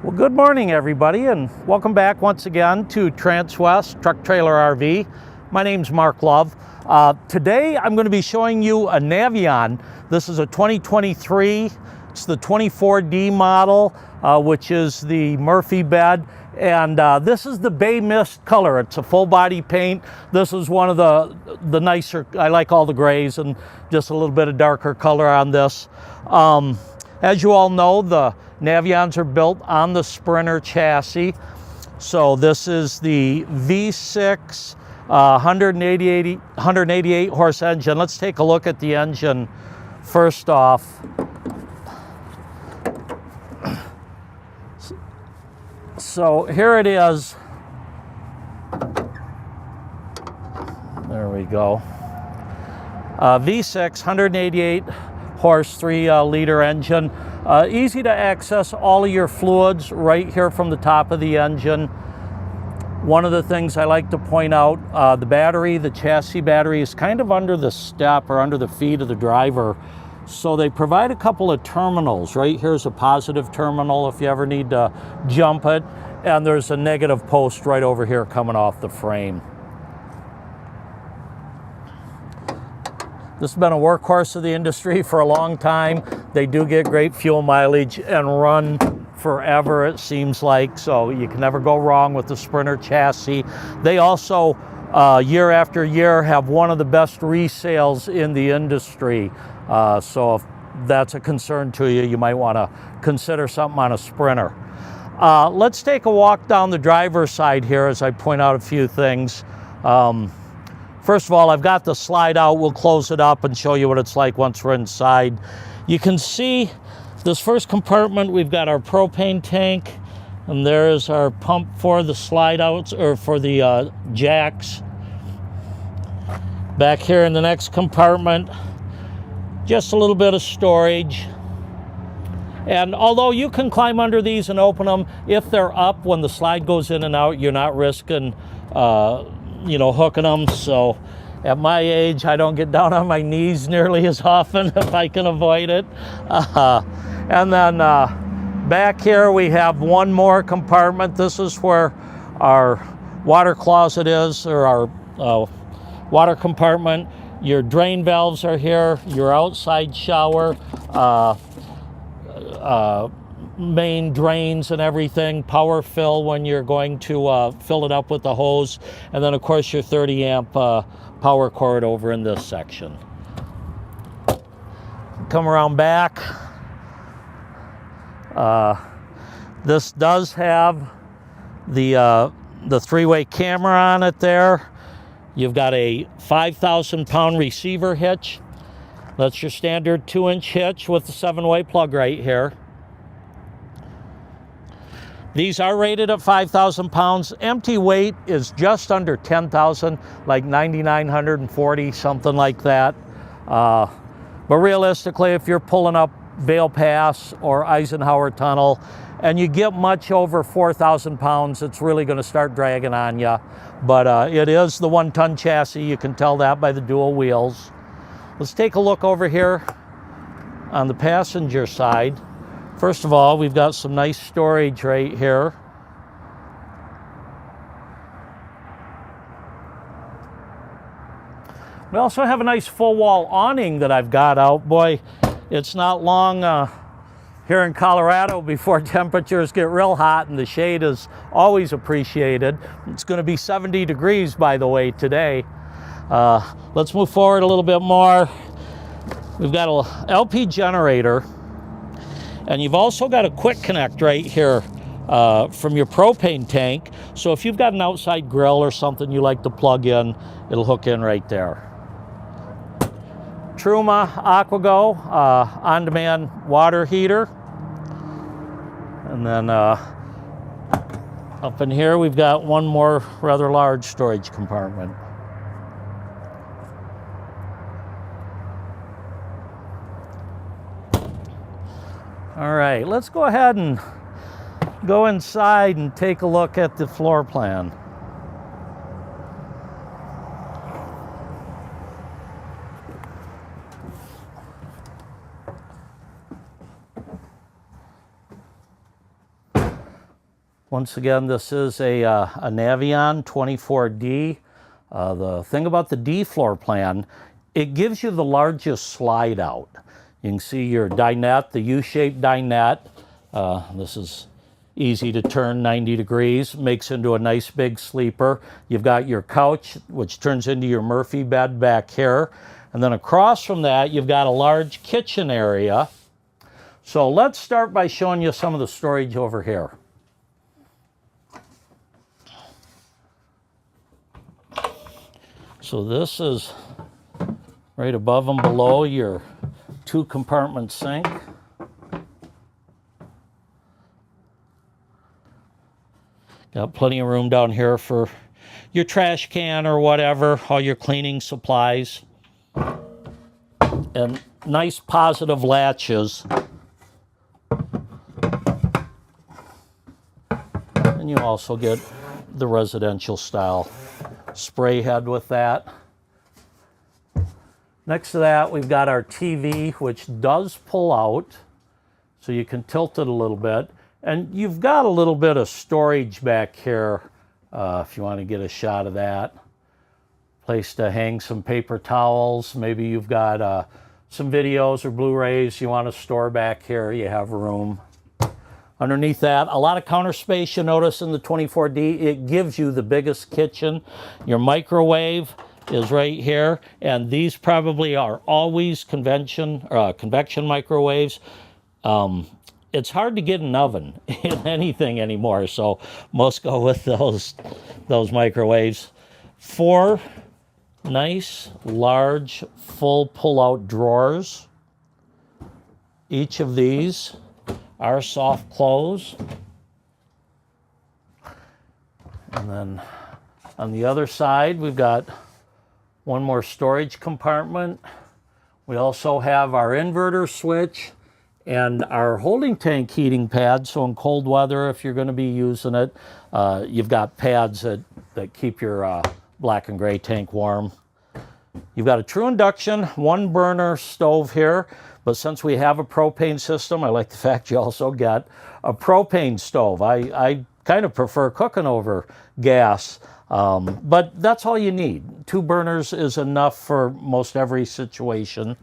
Well, good morning, everybody, and welcome back once again to Transwest Truck Trailer RV. My name's Mark Love. Today, I'm going to be showing you a Navion. This is a 2023. It's the 24D model, which is the Murphy bed, and this is the Bay Mist color. It's a full body paint. This is one of the nicer. I like all the grays and just a little bit of darker color on this. As you all know, the Navions are built on the Sprinter chassis. So this is the V6 188 horse engine. Let's take a look at the engine first off. So here it is. There we go. V6 188 horse 3-liter engine. Easy to access all of your fluids right here from the top of the engine. One of the things I like to point out, the battery, the chassis battery, is kind of under the step or under the feet of the driver. So they provide a couple of terminals. Right here's a positive terminal if you ever need to jump it, and there's a negative post right over here coming off the frame. This has been a workhorse of the industry for a long time. They do get great fuel mileage and run forever, it seems like, so you can never go wrong with the Sprinter chassis. They also, year after year, have one of the best resales in the industry. So if that's a concern to you, you might want to consider something on a Sprinter. Let's take a walk down the driver's side here as I point out a few things. First of all, I've got the slide out. We'll close it up and show you what it's like once we're inside. You can see this first compartment, we've got our propane tank, and there's our pump for the slide outs, or for the jacks. Back here in the next compartment, just a little bit of storage. And although you can climb under these and open them, if they're up when the slide goes in and out, you're not risking hooking them. So at my age, I don't get down on my knees nearly as often if I can avoid it. And then back here we have one more compartment. This is where our water closet is, or our water compartment. Your drain valves are here, your outside shower, main drains and everything, power fill when you're going to fill it up with the hose, and then of course your 30 amp power cord over in this section. Come around back. This does have the three-way camera on it there. You've got a 5,000-pound receiver hitch. That's your standard 2-inch hitch with the 7-way plug right here. These are rated at 5,000 pounds. Empty weight is just under 10,000, like 9,940, something like that. But realistically, if you're pulling up Vail Pass or Eisenhower Tunnel and you get much over 4,000 pounds, it's really going to start dragging on you. But it is the 1-ton chassis. You can tell that by the dual wheels. Let's take a look over here on the passenger side. First of all, we've got some nice storage right here. We also have a nice full wall awning that I've got out. Boy, it's not long here in Colorado before temperatures get real hot, and the shade is always appreciated. It's going to be 70 degrees, by the way, today. Let's move forward a little bit more. We've got an LP generator. And you've also got a quick connect right here from your propane tank. So if you've got an outside grill or something you like to plug in, it'll hook in right there. Truma AquaGo on-demand water heater. And then up in here we've got one more rather large storage compartment. All right, let's go ahead and go inside and take a look at the floor plan. Once again, this is a Navion 24D. The thing about the D floor plan, it gives you the largest slide out. You can see your dinette, the U-shaped dinette. This is easy to turn 90 degrees, makes into a nice big sleeper. You've got your couch, which turns into your Murphy bed back here. And then across from that, you've got a large kitchen area. So let's start by showing you some of the storage over here. So this is right above and below your 2-compartment sink. Got plenty of room down here for your trash can or whatever, all your cleaning supplies. And nice positive latches. And you also get the residential style spray head with that. Next to that, we've got our TV, which does pull out, so you can tilt it a little bit. And you've got a little bit of storage back here, if you want to get a shot of that. Place to hang some paper towels. Maybe you've got some videos or Blu-rays you want to store back here. You have room. Underneath that, a lot of counter space. You notice in the 24D, it gives you the biggest kitchen. Your microwave is right here, and these probably are always convection microwaves. It's hard to get an oven in anything anymore, so most go with those microwaves. 4 nice, large, full pull-out drawers. Each of these are soft close. And then on the other side, we've got one more storage compartment. We also have our inverter switch and our holding tank heating pad. So in cold weather, if you're going to be using it, you've got pads that keep your black and gray tank warm. You've got a true induction 1-burner stove here. But since we have a propane system, I like the fact you also get a propane stove. I kind of prefer cooking over gas, but that's all you need. 2 burners is enough for most every situation.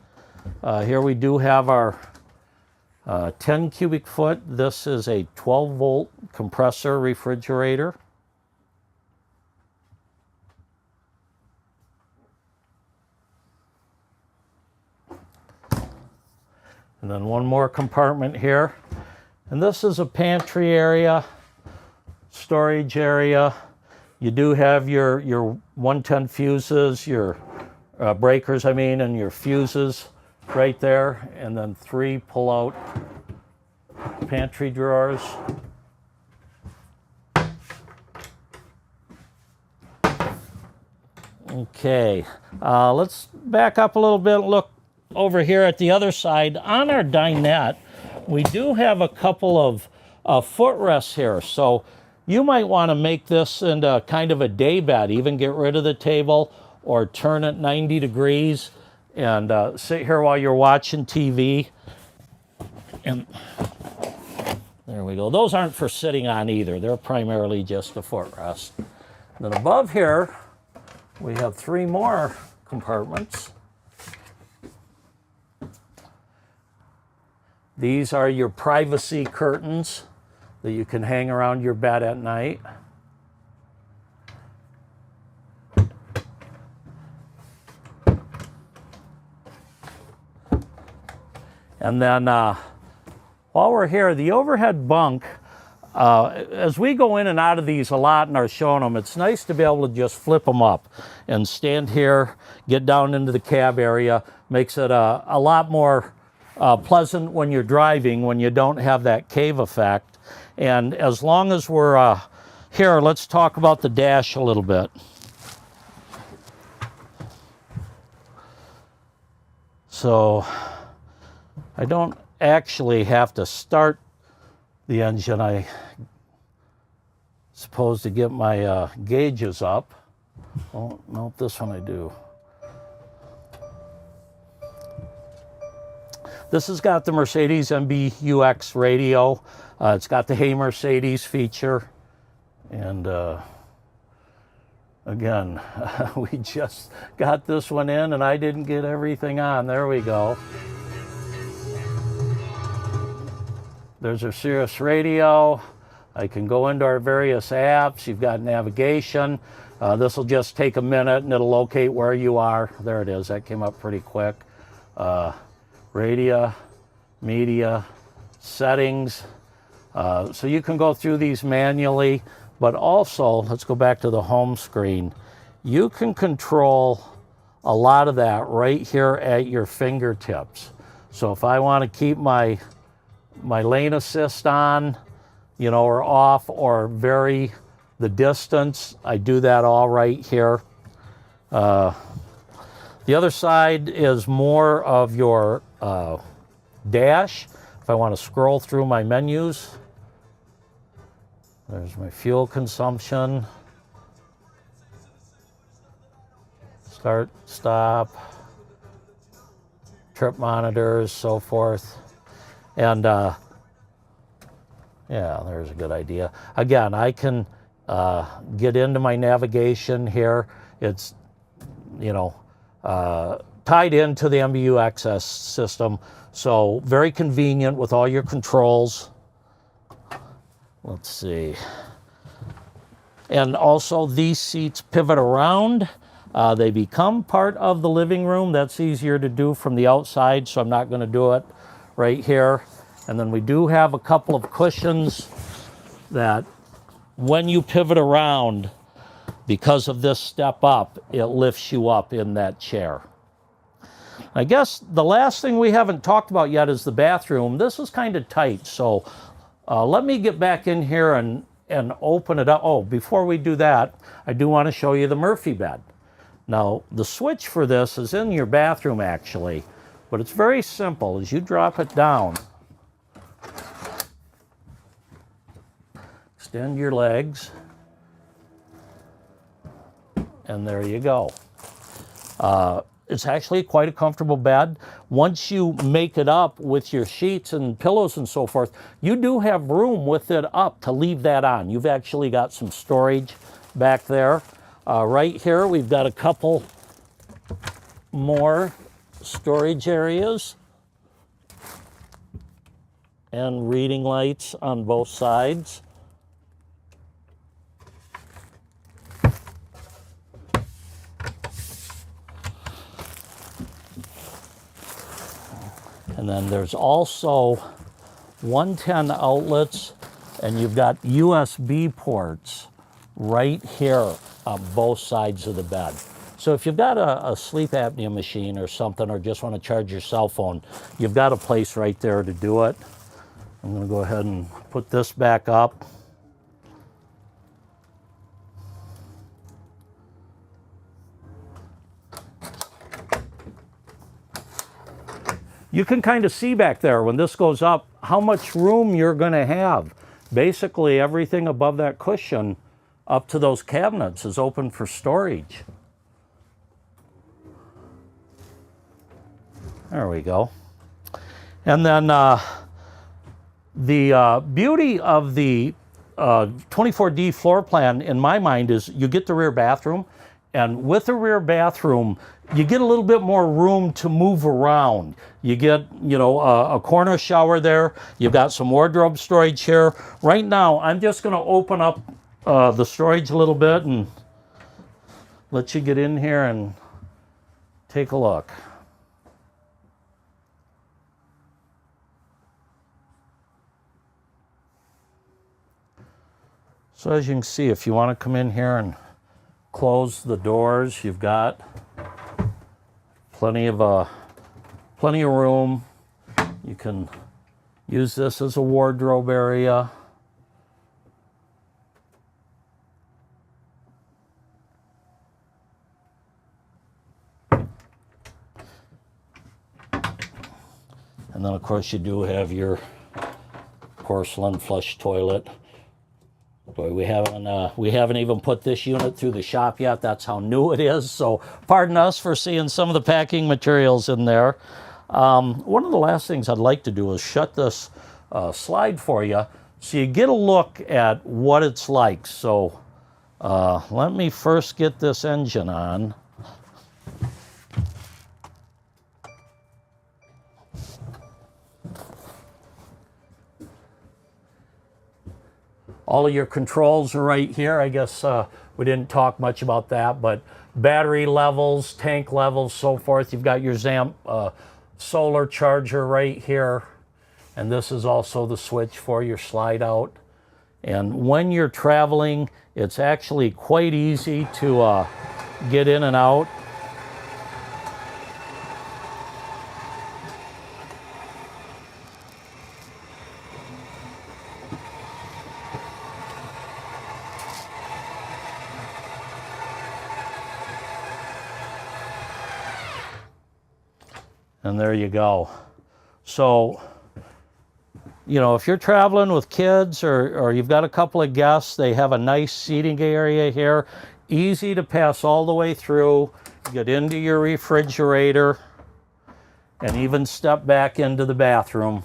Here we do have our 10 cubic foot. This is a 12-volt compressor refrigerator. And then one more compartment here. And this is a pantry area, storage area. You do have your 110 fuses, your breakers, and your fuses right there. And then 3 pull-out pantry drawers. Okay, let's back up a little bit and look over here at the other side. On our dinette, we do have a couple of footrests here. So you might want to make this into kind of a day bed, even get rid of the table or turn it 90 degrees and sit here while you're watching TV. And there we go. Those aren't for sitting on either. They're primarily just a footrest. Then above here, we have 3 more compartments. These are your privacy curtains that you can hang around your bed at night. And then while we're here, the overhead bunk, as we go in and out of these a lot and are showing them, it's nice to be able to just flip them up and stand here, get down into the cab area. Makes it a lot more pleasant when you're driving, when you don't have that cave effect. And as long as we're here, let's talk about the dash a little bit. So I don't actually have to start the engine. I suppose to get my gauges up. Oh, no, this one I do. This has got the Mercedes MBUX radio. It's got the Hey Mercedes feature. And again, we just got this one in and I didn't get everything on. There we go. There's our Sirius radio. I can go into our various apps. You've got navigation. This will just take a minute and it'll locate where you are. There it is. That came up pretty quick. Radio, media, settings. So you can go through these manually, but also, let's go back to the home screen. You can control a lot of that right here at your fingertips. So if I want to keep my lane assist on, you know, or off, or vary the distance, I do that all right here. The other side is more of your dash. If I want to scroll through my menus, there's my fuel consumption, start, stop, trip monitors, so forth. And yeah, there's a good idea. Again, I can get into my navigation here. It's, you know, tied into the MBU access system. So very convenient with all your controls. Let's see. And also these seats pivot around. They become part of the living room. That's easier to do from the outside, so I'm not going to do it right here. And then we do have a couple of cushions that when you pivot around, because of this step up, it lifts you up in that chair. I guess the last thing we haven't talked about yet is the bathroom. This is kind of tight, so let me get back in here and open it up. Oh, before we do that, I do want to show you the Murphy bed. Now, the switch for this is in your bathroom, actually, but it's very simple. As you drop it down, extend your legs, and there you go. It's actually quite a comfortable bed. Once you make it up with your sheets and pillows and so forth, you do have room with it up to leave that on. You've actually got some storage back there. Right here, we've got a couple more storage areas and reading lights on both sides. And then there's also 110 outlets, and you've got USB ports right here on both sides of the bed. So if you've got a sleep apnea machine or something, or just want to charge your cell phone, you've got a place right there to do it. I'm going to go ahead and put this back up. You can kind of see back there when this goes up how much room you're going to have. Basically, everything above that cushion up to those cabinets is open for storage. There we go. And then the beauty of the 24D floor plan, in my mind, is you get the rear bathroom. And with the rear bathroom, you get a little bit more room to move around. You get, you know, a corner shower there. You've got some wardrobe storage here. Right now, I'm just going to open up the storage a little bit and let you get in here and take a look. So as you can see, if you want to come in here and close the doors, you've got plenty of room. You can use this as a wardrobe area. And then of course you do have your porcelain flush toilet. Boy, we haven't even put this unit through the shop yet. That's how new it is. So pardon us for seeing some of the packing materials in there. One of the last things I'd like to do is shut this slide for you So you get a look at what it's like. So let me first get this engine on. All of your controls are right here. I guess we didn't talk much about that, but battery levels, tank levels, so forth. You've got your solar charger right here. And this is also the switch for your slide out. And when you're traveling, it's actually quite easy to get in and out. And there you go. So, you know, if you're traveling with kids or you've got a couple of guests, they have a nice seating area here. Easy to pass all the way through, get into your refrigerator, and even step back into the bathroom.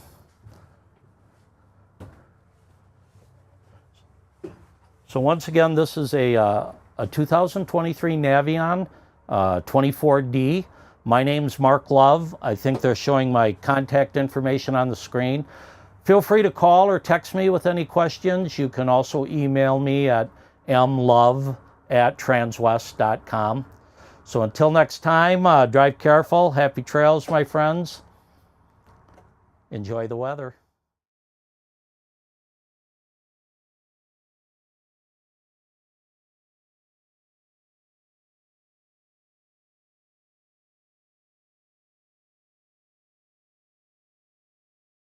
So once again, this is a 2023 Navion 24D. My name's Mark Love. I think they're showing my contact information on the screen. Feel free to call or text me with any questions. You can also email me at mlove@transwest.com. So until next time, drive careful. Happy trails, my friends. Enjoy the weather.